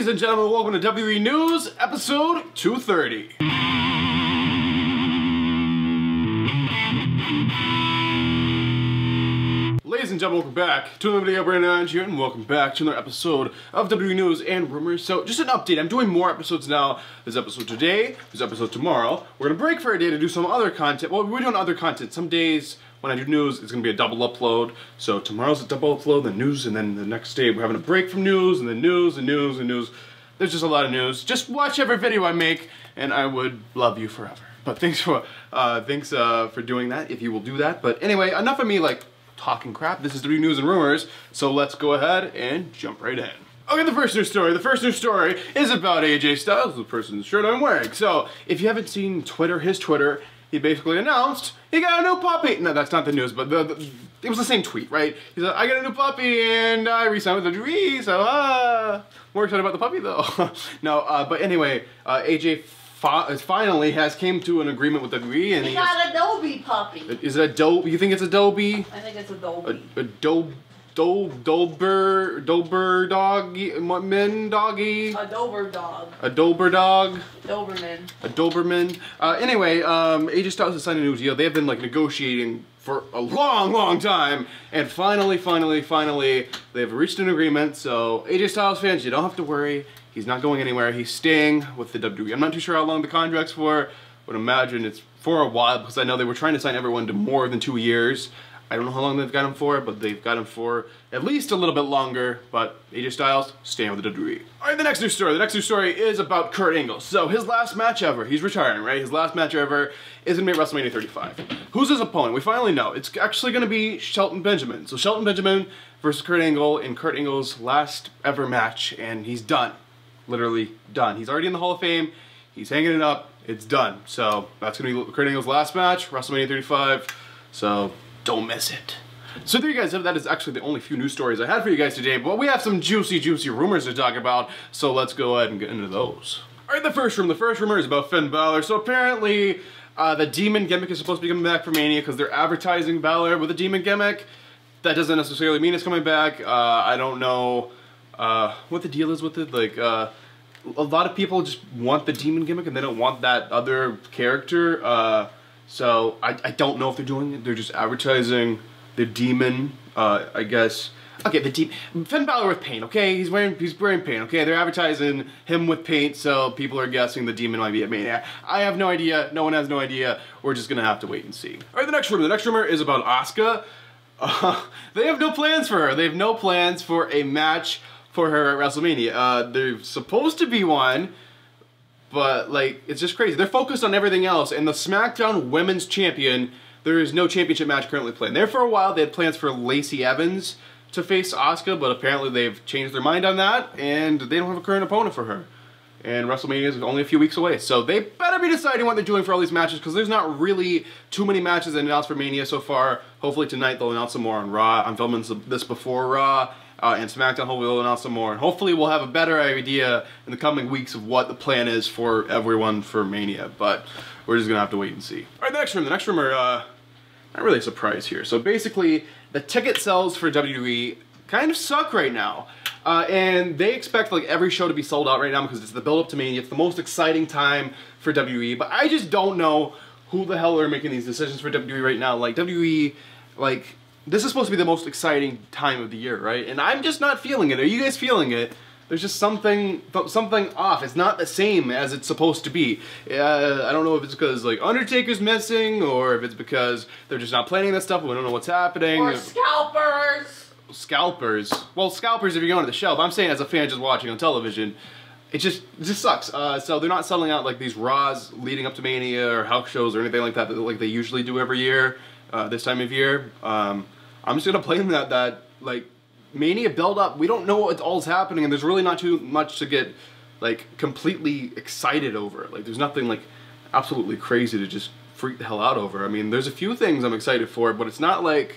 Ladies and gentlemen, welcome to WWE News, episode 230. Ladies and gentlemen, welcome back to another video. Arent here, and welcome back to another episode of WWE News and Rumors. So, just an update. I'm doing more episodes now. There's episode today, there's episode tomorrow. We're gonna break for a day to do some other content. Well, we're doing other content. Some days when I do news, it's gonna be a double upload. So tomorrow's a double upload, then news, and then the next day we're having a break from news, and then news, and news, and news. There's just a lot of news. Just watch every video I make, and I would love you forever. But thanks for doing that, if you will do that. But anyway, enough of me like talking crap. This is WWE News and Rumors, so let's go ahead and jump right in. Okay, the first news story. The first news story is about AJ Styles, the person's shirt I'm wearing. So, if you haven't seen his Twitter, he basically announced he got a new puppy. No, that's not the news, but it was the same tweet, right? He said, I got a new puppy and I re-signed with WWE, so more excited about the puppy though. No, but anyway, AJ finally has came to an agreement with WWE, and he got Adobe puppy. Is it Adobe? You think it's Adobe? I think it's Adobe. Dober dog, men doggy. A Dober dog. A Dober dog. Doberman. A Doberman. Anyway, AJ Styles has signed a new deal. They have been like negotiating for a long time, and finally, they've reached an agreement. So AJ Styles fans, you don't have to worry. He's not going anywhere. He's staying with the WWE. I'm not too sure how long the contract's for. Would imagine it's for a while, because I know they were trying to sign everyone to more than 2 years. I don't know how long they've got him for, but they've got him for at least a little bit longer. But AJ Styles staying with the WWE. All right, the next news story. The next news story is about Kurt Angle. So his last match ever, he's retiring, right? His last match ever is gonna be at WrestleMania 35. Who's his opponent? We finally know. It's actually gonna be Shelton Benjamin. So Shelton Benjamin versus Kurt Angle in Kurt Angle's last ever match, and he's done. Literally done. He's already in the Hall of Fame. He's hanging it up. It's done. So that's gonna be Kurt Angle's last match, WrestleMania 35. So don't miss it. So there you guys have. That is actually the only few news stories I had for you guys today, but we have some juicy rumors to talk about, so let's go ahead and get into those. Alright, the first rumor is about Finn Balor. So apparently, the demon gimmick is supposed to be coming back for Mania because they're advertising Balor with a demon gimmick. That doesn't necessarily mean it's coming back. I don't know what the deal is with it. Like, a lot of people just want the demon gimmick and they don't want that other character. So I don't know if they're doing it. They're just advertising the demon, I guess. Okay, Finn Balor with paint. Okay, he's wearing paint. Okay, they're advertising him with paint, so people are guessing the demon might be at Mania. I have no idea. No one has no idea. We're just gonna have to wait and see. All right, the next rumor. The next rumor is about Asuka. They have no plans for her. They have no plans for a match for her at WrestleMania. There's supposed to be one, but like, it's just crazy. They're focused on everything else, and the Smackdown Women's Champion, there is no championship match currently planned. There for a while, they had plans for Lacey Evans to face Asuka, but apparently they've changed their mind on that, and they don't have a current opponent for her. And WrestleMania is only a few weeks away, so they better be deciding what they're doing for all these matches, because there's not really too many matches announced for Mania so far. Hopefully tonight they'll announce some more on Raw. I'm filming this before Raw. And SmackDown, hopefully they'll announce some more. And hopefully we'll have a better idea in the coming weeks of what the plan is for everyone for Mania. But we're just going to have to wait and see. Alright, the next rumor, not really a surprise here. So basically, the ticket sales for WWE kind of suck right now. And they expect like every show to be sold out right now because it's the build up to Mania. It's the most exciting time for WWE. But I just don't know who the hell are making these decisions for WWE right now. Like WWE, like, this is supposed to be the most exciting time of the year, right? And I'm just not feeling it. Are you guys feeling it? There's just something off. It's not the same as it's supposed to be. I don't know if it's because like Undertaker's missing, or if it's because they're just not planning that stuff. We don't know what's happening. Or scalpers. Scalpers. Well, scalpers if you're going to the show. But I'm saying as a fan just watching on television, it just sucks. So they're not selling out like these Raws leading up to Mania or house shows or anything like that like they usually do every year this time of year. I'm just gonna blame that like Mania build up. We don't know what all's happening, and there's really not too much to get like completely excited over. Like there's nothing like absolutely crazy to just freak the hell out over. I mean, there's a few things I'm excited for, but it's not like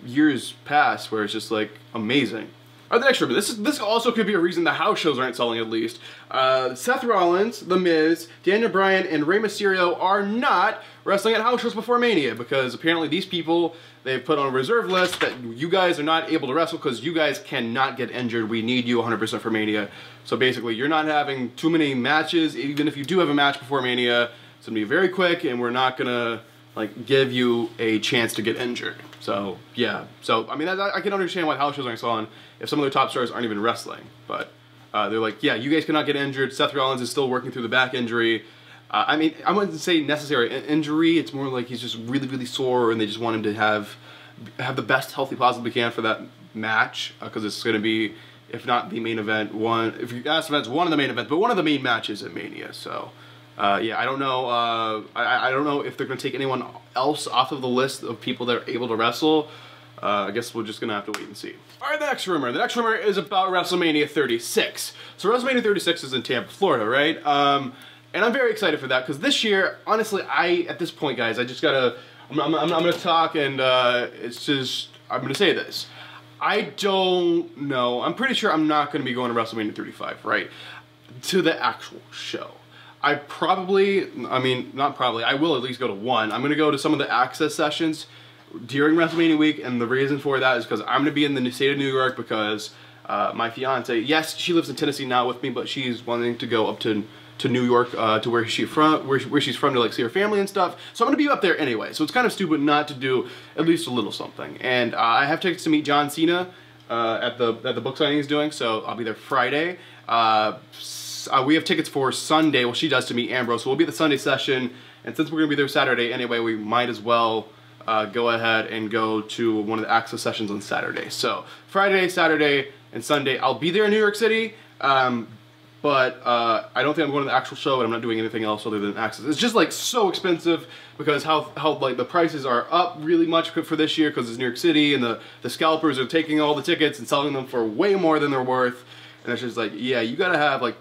years past where it's just like amazing. Alright, the next rumor. This also could be a reason the house shows aren't selling at least. Seth Rollins, The Miz, Daniel Bryan, and Rey Mysterio are not wrestling at house shows before Mania because apparently these people, they've put on a reserve list that you guys are not able to wrestle because you guys cannot get injured. We need you 100% for Mania. So basically, you're not having too many matches. Even if you do have a match before Mania, it's going to be very quick and we're not going to like give you a chance to get injured. So yeah, so I mean I can understand why house shows aren't selling if some of their top stars aren't even wrestling, but they're like, yeah, you guys cannot get injured. Seth Rollins is still working through the back injury. I mean, I wouldn't say necessary injury. It's more like he's just really sore, and they just want him to have the best health he possibly can for that match because it's going to be, if not the main event, if you ask events, one of the main events, but one of the main matches at Mania. So. Yeah, I don't know. I don't know if they're going to take anyone else off of the list of people that are able to wrestle. I guess we're just going to have to wait and see. Alright, the next rumor. The next rumor is about WrestleMania 36. So WrestleMania 36 is in Tampa, Florida, right? And I'm very excited for that because this year, honestly, at this point, guys, I just gotta, I'm going to talk and it's just, I'm going to say this. I don't know. I'm pretty sure I'm not going to be going to WrestleMania 35, right? To the actual show. I will at least go to one. I'm going to go to some of the access sessions during WrestleMania week, and the reason for that is because I'm going to be in the state of New York because my fiance, yes, she lives in Tennessee now with me, but she's wanting to go up to New York to where she's from to like see her family and stuff. So I'm going to be up there anyway. So it's kind of stupid not to do at least a little something. And I have tickets to meet John Cena at the book signing he's doing, so I'll be there Friday. We have tickets for Sunday, well she does, to meet Ambrose, so we'll be at the Sunday session, and since we're going to be there Saturday anyway, we might as well go ahead and go to one of the access sessions on Saturday. So Friday, Saturday, and Sunday, I'll be there in New York City, but I don't think I'm going to the actual show, and I'm not doing anything else other than access. It's just like so expensive because how like the prices are up really much for this year because it's New York City, and the scalpers are taking all the tickets and selling them for way more than they're worth. And it's just like, yeah, you gotta have like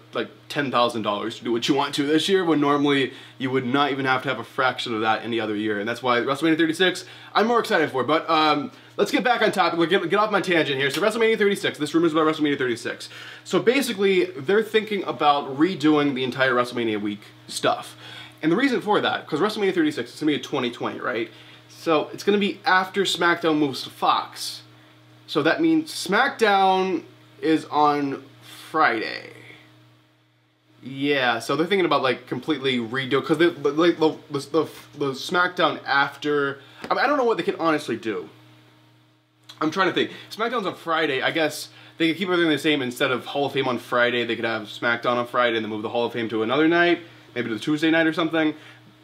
$10,000 to do what you want to this year, when normally you would not even have to have a fraction of that any other year. And that's why WrestleMania 36, I'm more excited for. But let's get back on topic. We'll get off my tangent here. So WrestleMania 36, this rumor's about WrestleMania 36. So basically, they're thinking about redoing the entire WrestleMania week stuff. And the reason for that, because WrestleMania 36 is gonna be in 2020, right? So it's gonna be after SmackDown moves to Fox. So that means SmackDown is on Friday. Yeah, so they're thinking about like completely redo, because like the SmackDown after, I mean, I don't know what they can honestly do. I'm trying to think. SmackDown's on Friday. I guess they could keep everything the same. Instead of Hall of Fame on Friday, they could have SmackDown on Friday and then move the Hall of Fame to another night, maybe to the Tuesday night or something.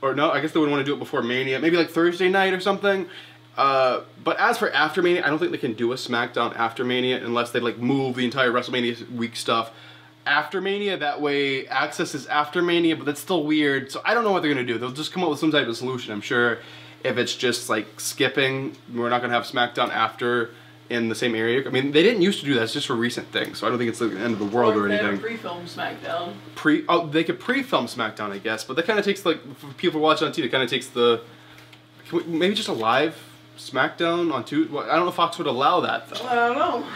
Or no, I guess they would want to do it before Mania, maybe like Thursday night or something. But as for after Mania, I don't think they can do a SmackDown after Mania unless they like move the entire WrestleMania week stuff after Mania. That way Access is after Mania, but that's still weird. So I don't know what they're going to do. They'll just come up with some type of solution, I'm sure. If it's just like skipping, we're not going to have SmackDown after in the same area. I mean, they didn't used to do that. It's just for recent things. So I don't think it's like the end of the world or anything. Pre-film SmackDown. They could pre-film SmackDown, I guess. But that kind of takes, like, for people watching on TV, it kind of takes the... maybe just a live SmackDown on Tuesday? I don't know if Fox would allow that, though. I don't know.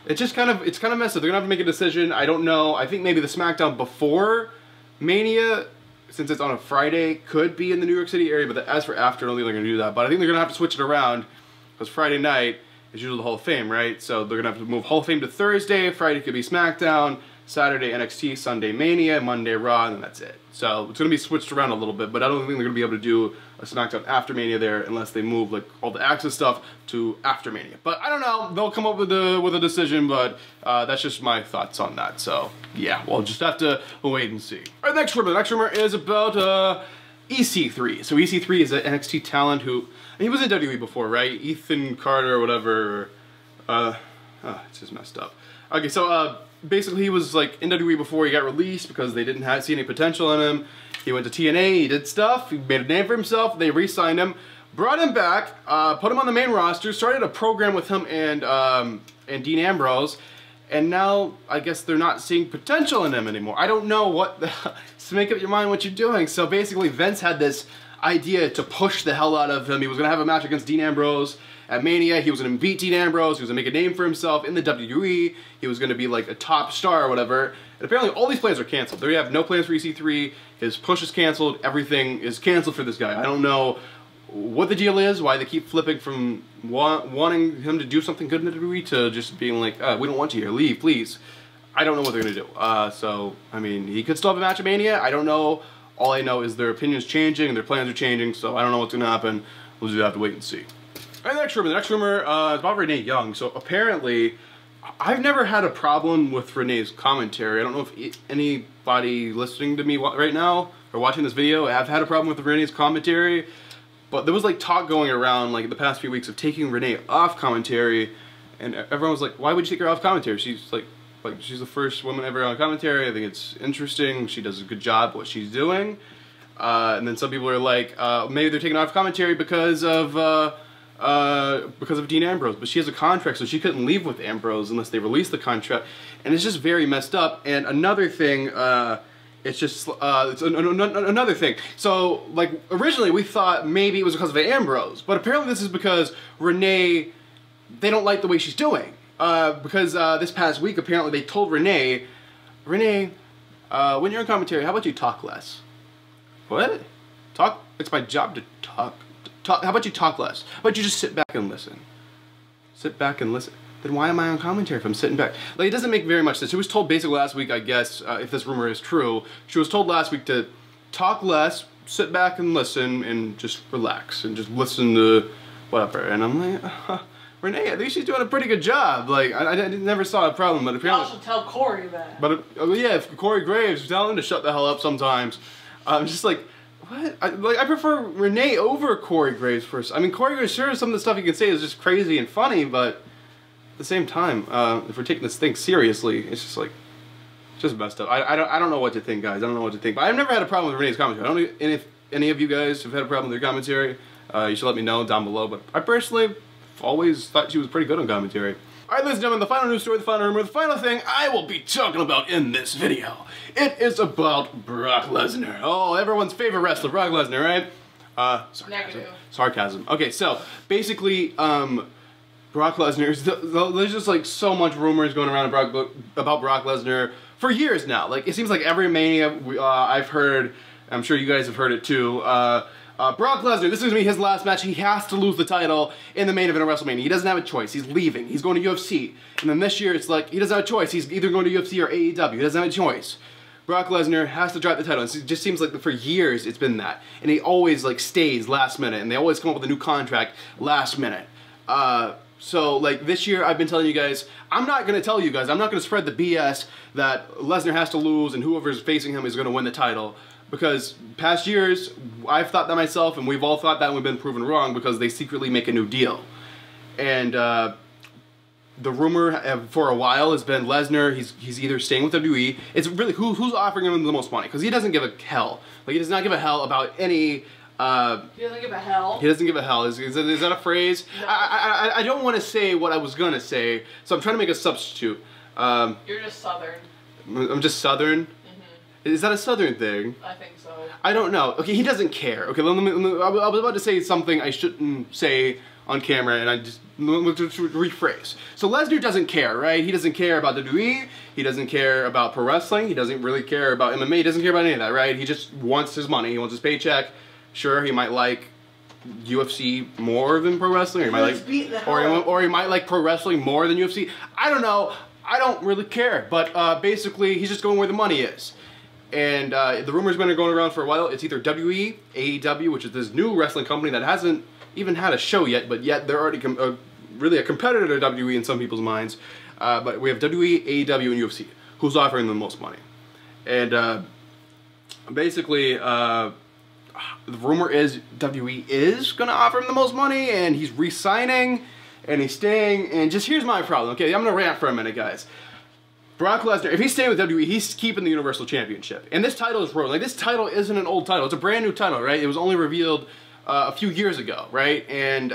It's just kind of, it's kind of messy. They're going to have to make a decision. I don't know. I think maybe the SmackDown before Mania, since it's on a Friday, could be in the New York City area. But as for after, I don't think they're going to do that. But I think they're going to have to switch it around, because Friday night is usually the Hall of Fame, right? So they're going to have to move Hall of Fame to Thursday. Friday could be SmackDown. Saturday NXT, Sunday Mania, Monday Raw, and then that's it. So it's going to be switched around a little bit, but I don't think they're going to be able to do a SmackDown after Mania there unless they move like all the Access stuff to after Mania. But I don't know. They'll come up with a decision, but that's just my thoughts on that. So yeah, we'll just have to wait and see. All right, next rumor. The next rumor is about EC3. So EC3 is an NXT talent who, he was in WWE before, right? Ethan Carter or whatever. It's just messed up. Okay, so basically he was like in WWE before he got released because they didn't see any potential in him. He went to TNA, he did stuff, he made a name for himself, they re-signed him, brought him back, put him on the main roster, started a program with him and Dean Ambrose, and now I guess they're not seeing potential in him anymore. I don't know what so make up your mind what you're doing. So basically Vince had this idea to push the hell out of him. He was gonna have a match against Dean Ambrose at Mania. He was gonna beat Dean Ambrose. He was gonna make a name for himself in the WWE. He was gonna be like a top star or whatever. And apparently all these plans are canceled. They have no plans for EC3. His push is canceled. Everything is canceled for this guy. I don't know what the deal is, why they keep flipping from wanting him to do something good in the WWE to just being like, we don't want you here, leave, please. I don't know what they're going to do. So, I mean, he could still have a match at Mania. I don't know. All I know is their opinion's changing and their plans are changing, so I don't know what's going to happen. We'll just have to wait and see. All right, the next rumor is about Renee Young. So, apparently, I've never had a problem with Renee's commentary. I don't know if anybody listening to me right now or watching this video have had a problem with Renee's commentary. But there was like talk going around like the past few weeks of taking Renee off commentary, and everyone was like, why would you take her off commentary? She's like she's the first woman ever on commentary. I think it's interesting. She does a good job what she's doing. And then some people are like, maybe they're taking her off commentary because of Dean Ambrose. But she has a contract, so she couldn't leave with Ambrose unless they release the contract. And it's just very messed up. And another thing, it's just, it's another thing. So, like, originally we thought maybe it was because of Ambrose, but apparently this is because Renee, they don't like the way she's doing. Because this past week, apparently they told Renee, when you're in commentary, how about you talk less? What? Talk? It's my job to talk. How about you talk less? How about you just sit back and listen? Sit back and listen. Then why am I on commentary if I'm sitting back? Like, it doesn't make very much sense. She was told basically last week, I guess, if this rumor is true, she was told last week to talk less, sit back and listen, and just relax, and just listen to whatever. And I'm like, Renee, I think she's doing a pretty good job. Like, I never saw a problem, but apparently... You also tell Corey that. But, yeah, if Corey Graves, tell him to shut the hell up sometimes. I'm just like, what? I prefer Renee over Corey Graves first. I mean, Corey Graves, sure, some of the stuff he can say is just crazy and funny, but... At the same time, if we're taking this thing seriously, it's just like, just messed up. I don't know what to think, guys. I don't know what to think. But I've never had a problem with Renee's commentary. I don't know if any of you guys have had a problem with their commentary. You should let me know down below. But I personally always thought she was pretty good on commentary. All right, ladies and gentlemen, the final news story, the final rumor, the final thing I will be talking about in this video. It is about Brock Lesnar. Oh, everyone's favorite wrestler, Brock Lesnar, right? Sarcasm. Negative. Sarcasm. Okay, so basically, Brock Lesnar, there's just like so much rumors going around about Brock Lesnar for years now. Like, it seems like every Mania I've heard, I'm sure you guys have heard it too, Brock Lesnar, this is going to be his last match. He has to lose the title in the main event of WrestleMania. He doesn't have a choice. He's leaving. He's going to UFC. And then this year, it's like, he doesn't have a choice. He's either going to UFC or AEW. He doesn't have a choice. Brock Lesnar has to drop the title. It just seems like for years it's been that. And he always like stays last minute. And they always come up with a new contract last minute. So, like, this year, I've been telling you guys, I'm not going to tell you guys, I'm not going to spread the BS that Lesnar has to lose and whoever's facing him is going to win the title. Because past years, I've thought that myself, and we've all thought that, and we've been proven wrong because they secretly make a new deal. And the rumor for a while has been Lesnar, he's either staying with WWE, it's really, who's offering him the most money? Because he doesn't give a hell. Like, he does not give a hell about any... he doesn't give a hell. He doesn't give a hell. Is that a phrase? No. I don't want to say what I was going to say, so I'm trying to make a substitute. You're just Southern. I'm just Southern? Mm-hmm. Is that a Southern thing? I think so. I don't know. Okay, he doesn't care. Okay, I was about to say something I shouldn't say on camera, and I just rephrase. So Lesnar doesn't care, right? He doesn't care about WWE. He doesn't care about pro wrestling. He doesn't really care about MMA. He doesn't care about any of that, right? He just wants his money. He wants his paycheck. Sure, he might like UFC more than pro wrestling, or he might like pro wrestling more than UFC. I don't know. I don't really care. But basically, he's just going where the money is. And the rumor's been going around for a while. It's either WWE, AEW, which is this new wrestling company that hasn't even had a show yet, but yet they're already really a competitor to WWE in some people's minds. But we have WWE, AEW, and UFC. Who's offering them the most money? And basically... the rumor is WWE is going to offer him the most money, and he's re-signing, and he's staying, and just here's my problem, okay? I'm going to rant for a minute, guys. Brock Lesnar, if he's staying with WWE, he's keeping the Universal Championship. And this title is rolling. Like, this title isn't an old title. It's a brand new title, right? It was only revealed a few years ago, right? And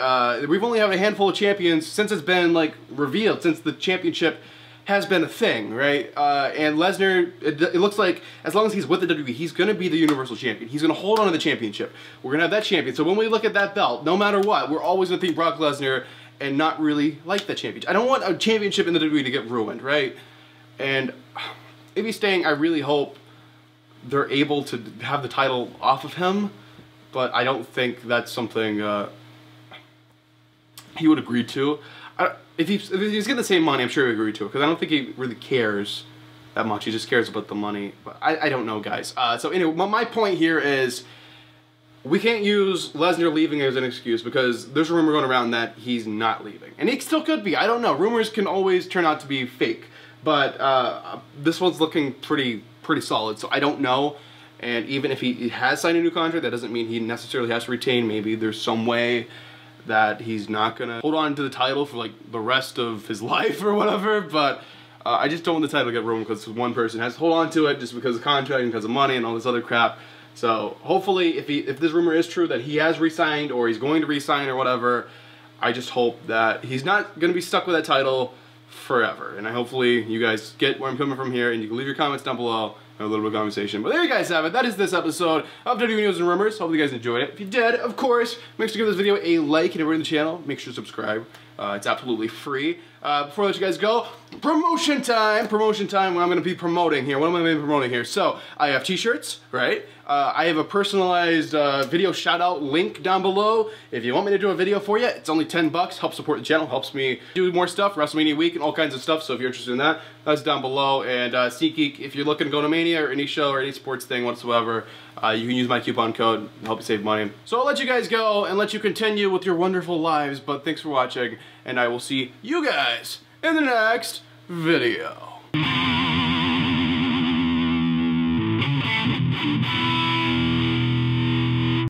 we've only had a handful of champions since it's been, like, revealed, since the championship has been a thing, right? And Lesnar, it looks like as long as he's with the WWE, he's going to be the Universal Champion. He's going to hold on to the championship. We're going to have that champion. So when we look at that belt, no matter what, we're always going to think Brock Lesnar and not really like that championship. I don't want a championship in the WWE to get ruined, right? And if he's staying, I really hope they're able to have the title off of him, but I don't think that's something he would agree to. If he's getting the same money, I'm sure he would agree to it, because I don't think he really cares that much. He just cares about the money. But I don't know, guys. So anyway, my point here is we can't use Lesnar leaving as an excuse, because there's a rumor going around that he's not leaving. And he still could be. I don't know. Rumors can always turn out to be fake. But this one's looking pretty solid, so I don't know. And even if he has signed a new contract, that doesn't mean he necessarily has to retain. Maybe there's some way that he's not gonna hold on to the title for like the rest of his life or whatever. But I just don't want the title to get ruined because one person has to hold on to it just because of contract and because of money and all this other crap. So hopefully, if this rumor is true that he has re-signed or he's going to re-sign or whatever, I just hope that he's not gonna be stuck with that title forever. And hopefully you guys get where I'm coming from here, and you can leave your comments down below and a little bit of conversation. But there you guys have it. That is this episode of WWE News and Rumors. Hopefully you guys enjoyed it. If you did, of course, make sure to give this video a like, and if you're in the channel, make sure to subscribe. It's absolutely free. Before I let you guys go, promotion time, what I'm going to be promoting here. What am I going to be promoting here? So, I have t-shirts, right? I have a personalized video shout-out link down below. If you want me to do a video for you, it's only 10 bucks. Helps support the channel, helps me do more stuff, WrestleMania week and all kinds of stuff. So if you're interested in that, that's down below. And SeatGeek, if you're looking to go to Mania or any show or any sports thing whatsoever, you can use my coupon code to help you save money. So I'll let you guys go and let you continue with your wonderful lives. But thanks for watching, and I will see you guys in the next video.